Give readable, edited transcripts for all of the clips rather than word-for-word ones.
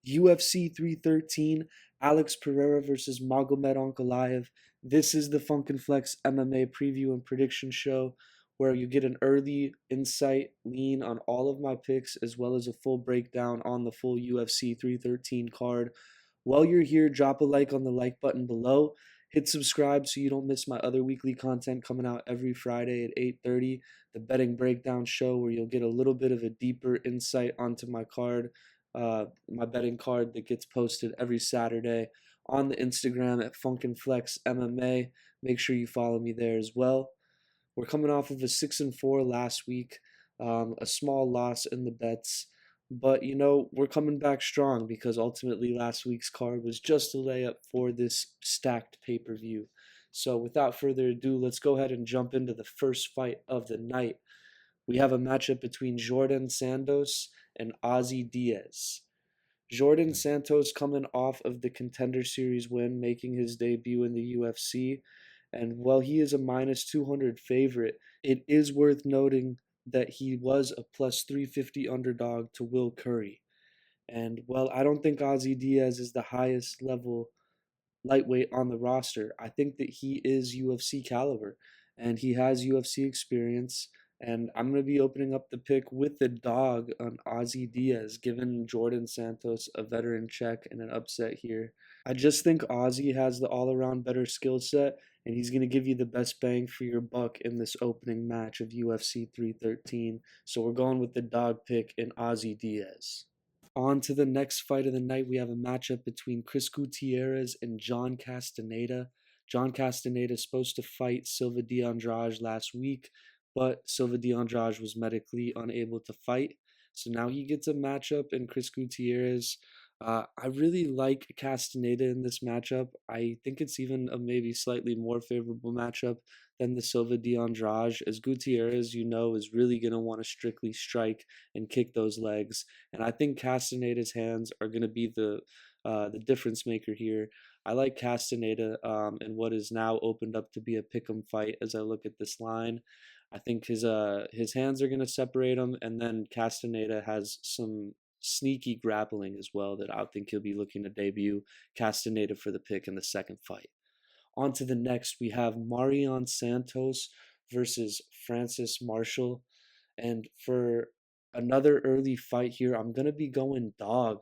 UFC 313, Alex Pereira versus Magomed Ankalaev. This is the Funk and Flex MMA preview and prediction show where you get an early insight lean on all of my picks as well as a full breakdown on the full UFC 313 card. While you're here, drop a like on the like button below. Hit subscribe so you don't miss my other weekly content coming out every Friday at 8:30, the betting breakdown show where you'll get a little bit of a deeper insight onto my card, my betting card that gets posted every Saturday on the Instagram at Funkinflex MMA. Make sure you follow me there as well. We're coming off of a 6-4 last week, a small loss in the bets, but we're coming back strong because ultimately last week's card was just a layup for this stacked pay-per-view. So without further ado, let's go ahead and jump into the first fight of the night. We have a matchup between Jordan Santos and Ozzy Diaz. Jordan Santos coming off of the Contender Series win, making his debut in the UFC. And while he is a minus 200 favorite, it is worth noting that he was a plus 350 underdog to Will Curry. And while I don't think Ozzy Diaz is the highest level lightweight on the roster. I think that he is UFC caliber and he has UFC experience. And I'm going to be opening up the pick with the dog on Ozzy Diaz, giving Jordan Santos a veteran check and an upset here. I just think Ozzy has the all around better skill set, and he's going to give you the best bang for your buck in this opening match of UFC 313. So we're going with the dog pick in Ozzy Diaz. On to the next fight of the night, we have a matchup between Chris Gutierrez and John Castaneda. John Castaneda is supposed to fight Silva de Andrade last week, but Silva de Andrade was medically unable to fight. So now he gets a matchup in Chris Gutierrez. I really like Castaneda in this matchup. I think it's even a maybe slightly more favorable matchup than the Silva de Andrade, as Gutierrez, is really going to want to strictly strike and kick those legs. And I think Castaneda's hands are going to be the difference maker here. I like Castaneda in what is now opened up to be a pick'em fight as I look at this line. I think his hands are going to separate him, and then Castaneda has some sneaky grappling as well that I think he'll be looking to debut Castaneda for the pick in the second fight. On to the next, we have Marion Santos versus Francis Marshall. And for another early fight here, I'm going to be going dog.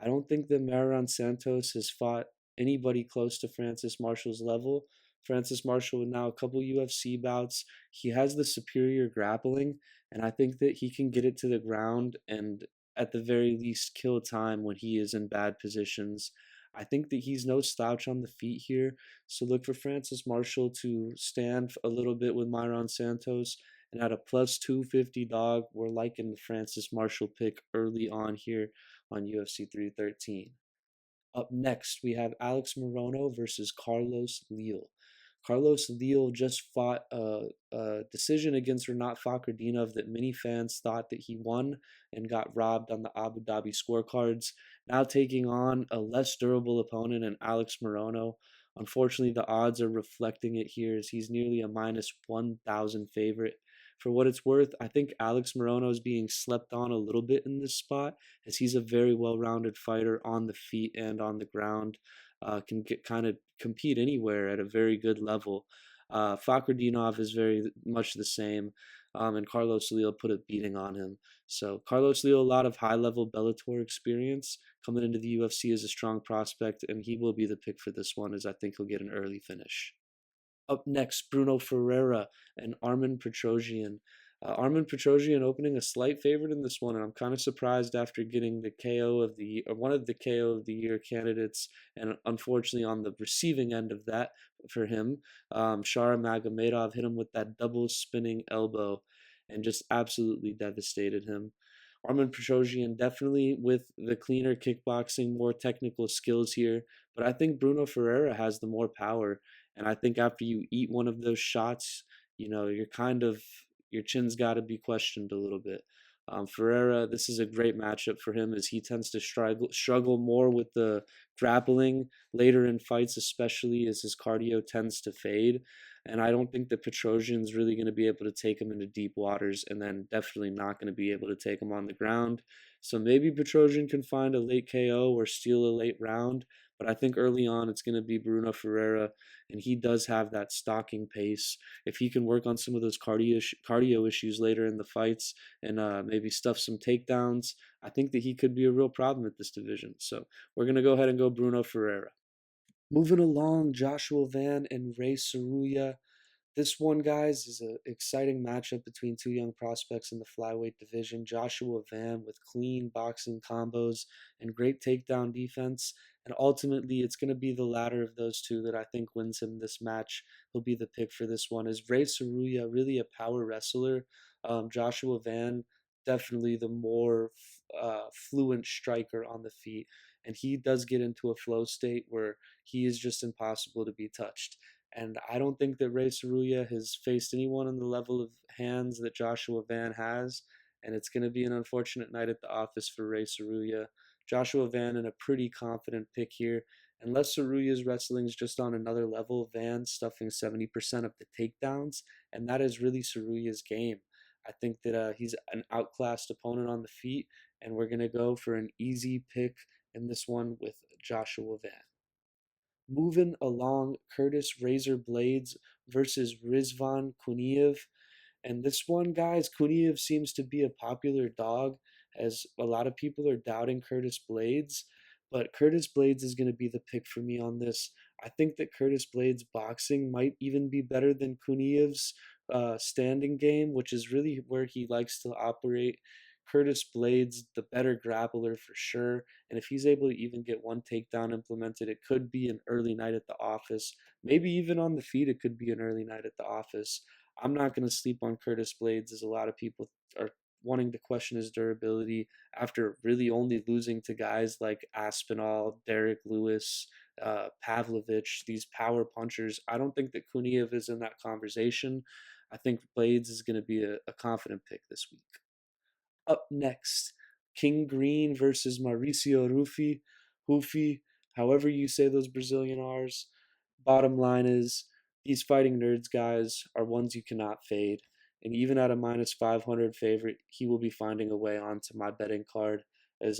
I don't think that Marion Santos has fought anybody close to Francis Marshall's level. Francis Marshall with now a couple UFC bouts. He has the superior grappling, and I think that he can get it to the ground and at the very least kill time when he is in bad positions. I think that he's no slouch on the feet here. So look for Francis Marshall to stand a little bit with Myron Santos. And at a plus 250 dog, we're liking the Francis Marshall pick early on here on UFC 313. Up next, we have Alex Morono versus Carlos Leal. Carlos Leal just fought a decision against Renat Fakhretdinov that many fans thought that he won and got robbed on the Abu Dhabi scorecards. Now taking on a less durable opponent in Alex Morono. Unfortunately, the odds are reflecting it here as he's nearly a minus 1,000 favorite. For what it's worth, I think Alex Morono is being slept on a little bit in this spot as he's a very well-rounded fighter on the feet and on the ground. Can kind of compete anywhere at a very good level. Fakhretdinov is very much the same, and Carlos Leal put a beating on him. So Carlos Leal, a lot of high-level Bellator experience coming into the UFC as a strong prospect, and he will be the pick for this one, as I think he'll get an early finish. Up next, Bruno Ferreira and Armen Petrosyan. Armen Petrosyan opening a slight favorite in this one, and I'm kind of surprised after getting the KO of the or one of the KO of the year candidates, and unfortunately on the receiving end of that for him, Shara Magomedov hit him with that double spinning elbow, and just absolutely devastated him. Armen Petrosyan definitely with the cleaner kickboxing, more technical skills here, but I think Bruno Ferreira has the more power. And I think after you eat one of those shots, you're kind of your chin's got to be questioned a little bit. Ferreira, this is a great matchup for him as he tends to struggle more with the grappling later in fights, especially as his cardio tends to fade. And I don't think that Petrosian's really going to be able to take him into deep waters, and then definitely not going to be able to take him on the ground. So maybe Petrosian can find a late KO or steal a late round, but I think early on it's going to be Bruno Ferreira, and he does have that stalking pace. If he can work on some of those cardio issues later in the fights and maybe stuff some takedowns, I think that he could be a real problem at this division. So we're going to go ahead and go Bruno Ferreira. Moving along, Joshua Van and Ray Saruya. This one, guys, is an exciting matchup between two young prospects in the flyweight division. Joshua Van with clean boxing combos and great takedown defense. And ultimately, it's going to be the latter of those two that I think wins him this match. He'll be the pick for this one. Is Ray Saruya really a power wrestler? Joshua Van, definitely the more fluent striker on the feet. And he does get into a flow state where he is just impossible to be touched. And I don't think that Ray Saruya has faced anyone on the level of hands that Joshua Van has. And it's going to be an unfortunate night at the office for Ray Saruya. Joshua Van in a pretty confident pick here. Unless Saruya's wrestling is just on another level, Van stuffing 70% of the takedowns. And that is really Saruya's game. I think that he's an outclassed opponent on the feet. And we're going to go for an easy pick in this one with Joshua Van. Moving along, Curtis Razor Blades versus Rizvan Kuniev. And this one, guys, Kuniev seems to be a popular dog, as a lot of people are doubting Curtis Blades. But Curtis Blades is going to be the pick for me on this. I think that Curtis Blades' boxing might even be better than Kuniev's standing game, which is really where he likes to operate. Curtis Blades, the better grappler for sure. And if he's able to even get one takedown implemented, it could be an early night at the office. Maybe even on the feet, it could be an early night at the office. I'm not going to sleep on Curtis Blades, as a lot of people are wanting to question his durability after really only losing to guys like Aspinall, Derek Lewis, Pavlovich, these power punchers. I don't think that Kuniev is in that conversation. I think Blades is going to be a confident pick this week. Up next, King Green versus Mauricio Rufi. Rufi, however you say those Brazilian R's. Bottom line is, these fighting nerds guys are ones you cannot fade. And even at a minus 500 favorite, he will be finding a way onto my betting card. As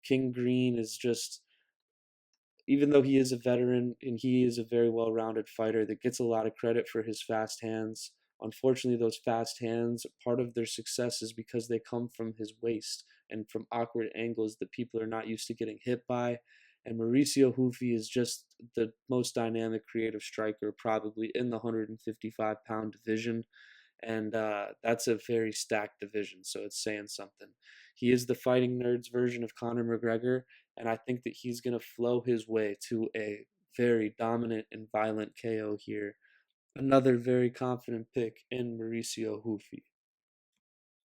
King Green is just, even though he is a veteran and he is a very well rounded fighter that gets a lot of credit for his fast hands, unfortunately, those fast hands, part of their success is because they come from his waist and from awkward angles that people are not used to getting hit by. And Mauricio Hufi is just the most dynamic, creative striker probably in the 155-pound division. And that's a very stacked division, so it's saying something. He is the fighting nerds version of Conor McGregor, and I think that he's going to flow his way to a very dominant and violent KO here. Another very confident pick in Mauricio Hufi.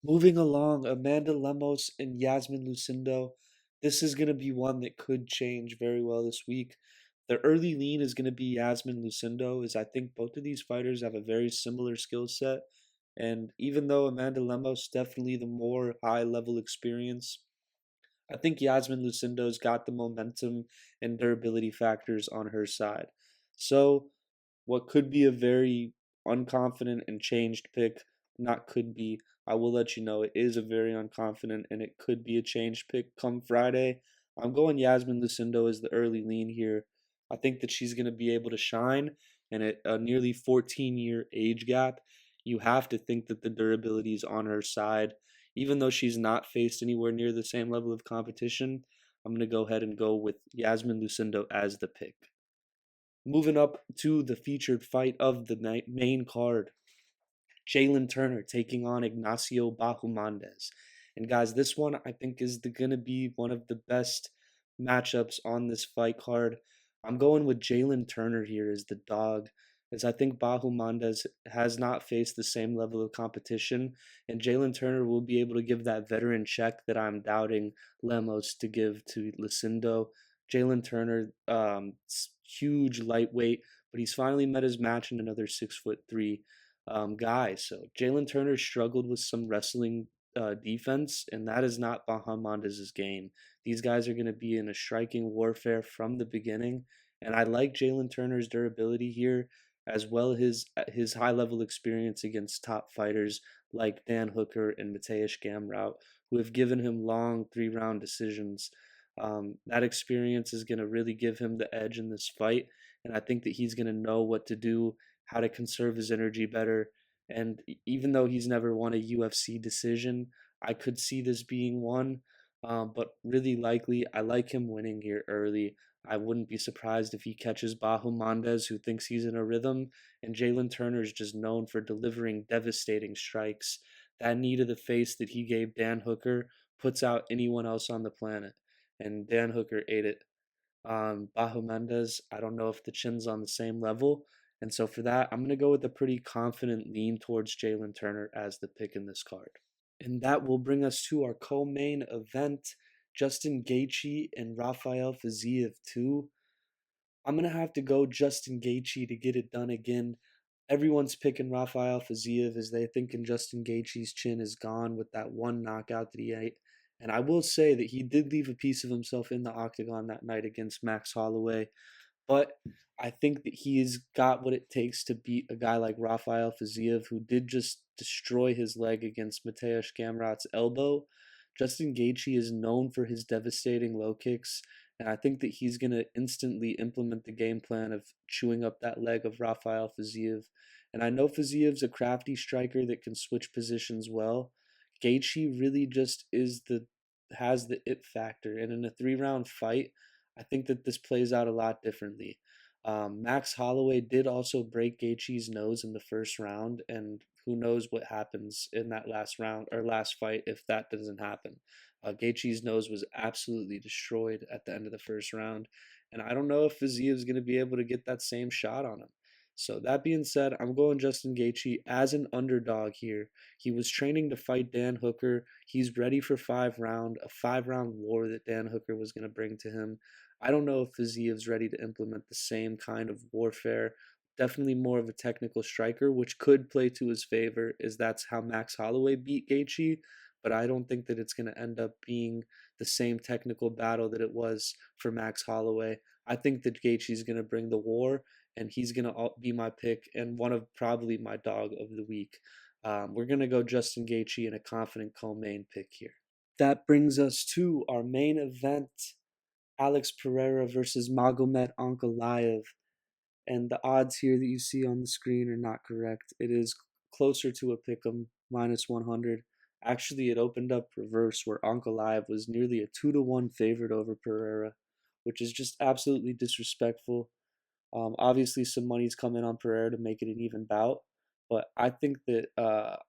Moving along, Amanda Lemos and Yasmin Lucindo. This is going to be one that could change very well this week. The early lean is going to be Yasmin Lucindo, as I think both of these fighters have a very similar skill set. And even though Amanda Lemos definitely the more high level experience, I think Yasmin Lucindo's got the momentum and durability factors on her side. So what could be a very unconfident and changed pick, not could be, I will let you know it is a very unconfident and it could be a changed pick come Friday. I'm going Yasmin Lucindo as the early lean here. I think that she's going to be able to shine, and at a nearly 14-year age gap, you have to think that the durability is on her side. Even though she's not faced anywhere near the same level of competition, I'm going to go ahead and go with Yasmin Lucindo as the pick. Moving up to the featured fight of the main card, Jalen Turner taking on Ignacio Bahamondes. And guys, this one I think is going to be one of the best matchups on this fight card. I'm going with Jalen Turner here as the dog, as I think Bahamondes has not faced the same level of competition, and Jalen Turner will be able to give that veteran check that I'm doubting Lemos to give to Lucindo. Jalen Turner, huge lightweight, but he's finally met his match in another 6'3" guy. So Jalen Turner struggled with some wrestling defense, and that is not Bahamondes' game. These guys are going to be in a striking warfare from the beginning, and I like Jalen Turner's durability here. as well as his high level experience against top fighters like Dan Hooker and Mateusz Gamrot, who have given him long 3 round decisions. That experience is going to really give him the edge in this fight, and I think that he's going to know what to do, how to conserve his energy better. And even though he's never won a UFC decision, I could see this being one, but really likely, I like him winning here early. I wouldn't be surprised if he catches Bahamondes, who thinks he's in a rhythm, and Jalen Turner is just known for delivering devastating strikes. That knee to the face that he gave Dan Hooker puts out anyone else on the planet, and Dan Hooker ate it. Bahamondes, I don't know if the chin's on the same level, and so for that, I'm going to go with a pretty confident lean towards Jalen Turner as the pick in this card. And that will bring us to our co-main event, Justin Gaethje and Rafael Fiziev 2. I'm going to have to go Justin Gaethje to get it done again. Everyone's picking Rafael Fiziev as they thinking Justin Gaethje's chin is gone with that one knockout that he ate. And I will say that he did leave a piece of himself in the octagon that night against Max Holloway. But I think that he's got what it takes to beat a guy like Rafael Fiziev, who did just destroy his leg against Mateusz Gamrot's elbow. Justin Gaethje is known for his devastating low kicks, and I think that he's going to instantly implement the game plan of chewing up that leg of Rafael Fiziev. And I know Fiziev's a crafty striker that can switch positions well. Gaethje really just has the it factor, and in a 3 round fight, I think that this plays out a lot differently. Max Holloway did also break Gaethje's nose in the first round, and who knows what happens in that last round or last fight if that doesn't happen. Gaethje's nose was absolutely destroyed at the end of the first round, and I don't know if Fiziev is going to be able to get that same shot on him. So that being said, I'm going Justin Gaethje as an underdog here. He was training to fight Dan Hooker. He's ready for a 5 round war that Dan Hooker was going to bring to him. I don't know if Fiziev's ready to implement the same kind of warfare. Definitely more of a technical striker, which could play to his favor, is that's how Max Holloway beat Gaethje. But I don't think that it's going to end up being the same technical battle that it was for Max Holloway. I think that Gaethje's going to bring the war, and he's going to be my pick and one of probably my dog of the week. We're going to go Justin Gaethje in a confident co-main pick here. That brings us to our main event, Alex Pereira versus Magomed Ankalaev. And the odds here that you see on the screen are not correct. It is closer to a pick'em, -100. Actually, it opened up reverse where Ankalaev was nearly a 2-1 favorite over Pereira, which is just absolutely disrespectful. Obviously, some money's coming on Pereira to make it an even bout, but I think that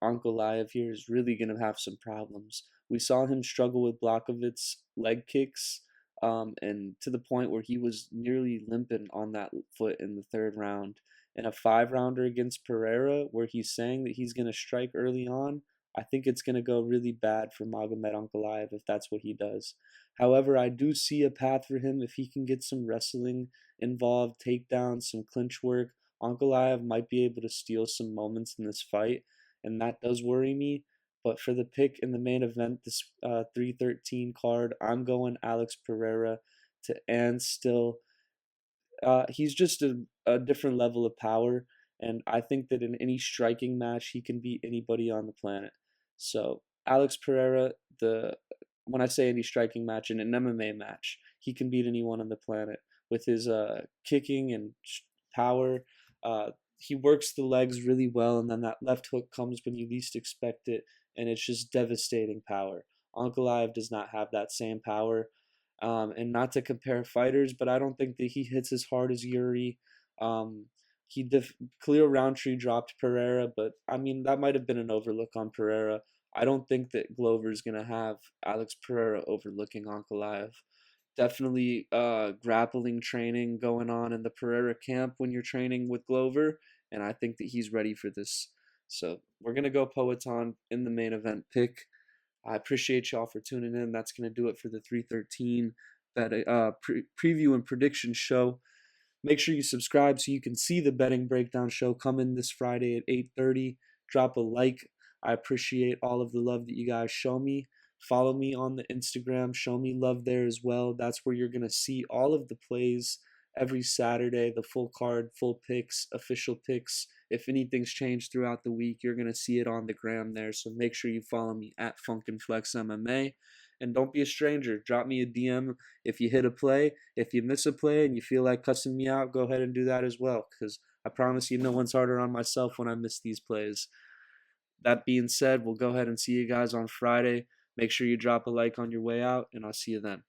Ankalaev here is really going to have some problems. We saw him struggle with Blachowicz leg kicks, and to the point where he was nearly limping on that foot in the 3rd round. In a 5 rounder against Pereira, where he's saying that he's going to strike early on, I think it's going to go really bad for Magomed Ankalaev if that's what he does. However, I do see a path for him if he can get some wrestling involved, takedowns, some clinch work. Ankalaev might be able to steal some moments in this fight, and that does worry me. But for the pick in the main event, this 313 card, I'm going Alex Pereira to and still. He's just a different level of power, and I think that in any striking match, he can beat anybody on the planet. So Alex Pereira, the when I say any striking match in an MMA match, he can beat anyone on the planet with his kicking and power. He works the legs really well, and then that left hook comes when you least expect it, and it's just devastating power. Ankalaev does not have that same power. And not to compare fighters, but I don't think that he hits as hard as Yuri. Um, Khalil Roundtree dropped Pereira, but I mean that might have been an overlook on Pereira. I don't think that Glover's gonna have Alex Pereira overlooking Ankalaev. Definitely grappling training going on in the Pereira camp when you're training with Glover, and I think that he's ready for this. So we're gonna go Poetan in the main event pick. I appreciate y'all for tuning in. That's going to do it for the 313 preview and prediction show. Make sure you subscribe so you can see the betting breakdown show coming this Friday at 8:30. Drop a like. I appreciate all of the love that you guys show me. Follow me on the Instagram. Show me love there as well. That's where you're going to see all of the plays every Saturday, the full card, full picks, official picks. If anything's changed throughout the week, you're going to see it on the gram there. So make sure you follow me at Funkinflex MMA. And don't be a stranger. Drop me a DM if you hit a play. If you miss a play and you feel like cussing me out, go ahead and do that as well. Because I promise you, no one's harder on myself when I miss these plays. That being said, we'll go ahead and see you guys on Friday. Make sure you drop a like on your way out, and I'll see you then.